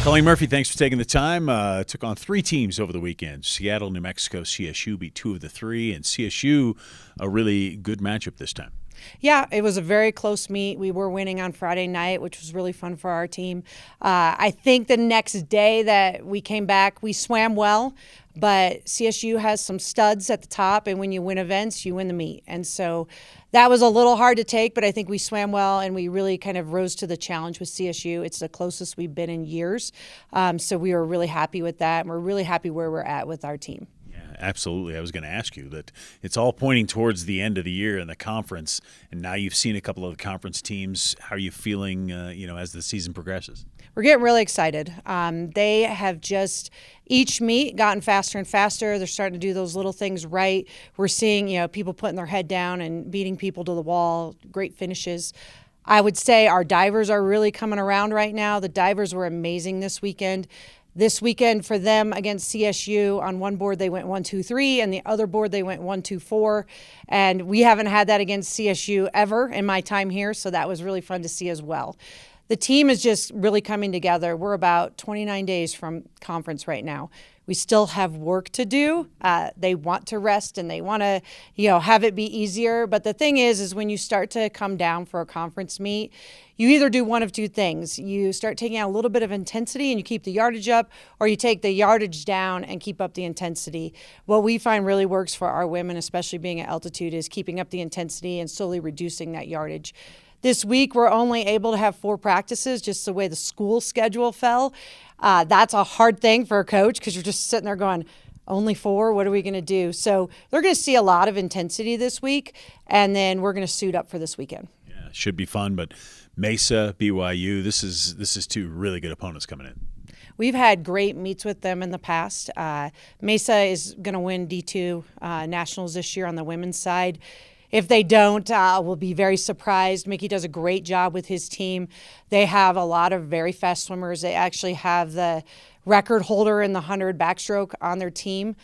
Colleen Murphy, thanks for taking the time. Took on 3 teams over the weekend. Seattle, New Mexico, CSU beat 2 of the 3, and CSU a really good matchup this time. Yeah, it was a very close meet. We were winning on Friday night, which was really fun for our team. I think the next day that we came back, we swam well, but CSU has some studs at the top, and when you win events, you win the meet. And so that was a little hard to take, but I think we swam well, and we really kind of rose to the challenge with CSU. It's the closest we've been in years, so we were really happy with that, and we're really happy where we're at with our team. Absolutely. I was going to ask you that it's all pointing towards the end of the year in the conference, and now you've seen a couple of the conference teams. How are you feeling, as the season progresses? We're getting really excited. They have just each meet gotten faster and faster. They're starting to do those little things right. We're seeing, people putting their head down and beating people to the wall, great finishes. I would say our divers are really coming around right now. The divers were amazing this weekend. This weekend for them against CSU, on one board they went 1-2-3, and the other board they went 1-2-4. And we haven't had that against CSU ever in my time here, so that was really fun to see as well. The team is just really coming together. We're about 29 days from conference right now. We still have work to do. They want to rest and they want to, have it be easier. But the thing is when you start to come down for a conference meet, you either do one of two things. You start taking out a little bit of intensity and you keep the yardage up, or you take the yardage down and keep up the intensity. What we find really works for our women, especially being at altitude, is keeping up the intensity and slowly reducing that yardage. This week, we're only able to have 4 practices, just the way the school schedule fell. That's a hard thing for a coach because you're just sitting there going, only 4? What are we going to do? So they're going to see a lot of intensity this week, and then we're going to suit up for this weekend. Yeah, it should be fun, but Mesa, BYU, this is 2 really good opponents coming in. We've had great meets with them in the past. Mesa is going to win D2 Nationals this year on the women's side. If they don't, we'll be very surprised. Mickey does a great job with his team. They have a lot of very fast swimmers. They actually have the record holder in the 100 backstroke on their team.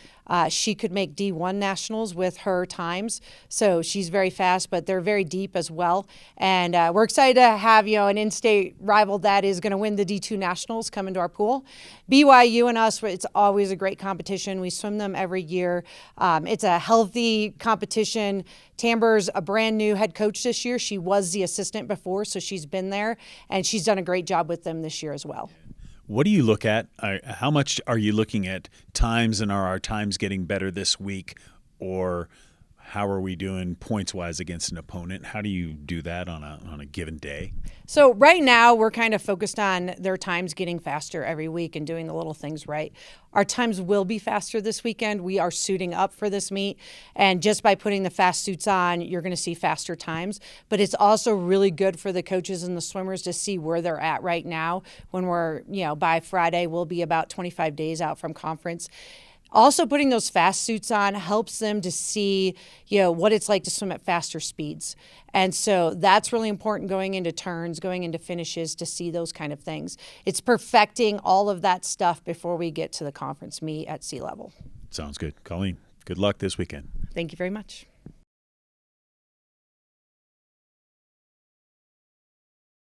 She could make D1 nationals with her times, so she's very fast, but they're very deep as well. And we're excited to have an in-state rival that is going to win the D2 nationals come into our pool. BYU and us, it's always a great competition. We swim them every year. It's a healthy competition. Tamber's a brand new head coach this year. She was the assistant before, so she's been there, and she's done a great job with them this year as well. What do you look at? How much are you looking at times, and are our times getting better this week, or how are we doing points-wise against an opponent? How do you do that on a given day? So right now we're kind of focused on their times getting faster every week and doing the little things right. Our times will be faster this weekend. We are suiting up for this meet, and just by putting the fast suits on, you're going to see faster times. But it's also really good for the coaches and the swimmers to see where they're at right now. When we're, by Friday, we'll be about 25 days out from conference. Also, putting those fast suits on helps them to see, what it's like to swim at faster speeds. And so that's really important going into turns, going into finishes, to see those kind of things. It's perfecting all of that stuff before we get to the conference meet at sea level. Sounds good. Colleen, good luck this weekend. Thank you very much.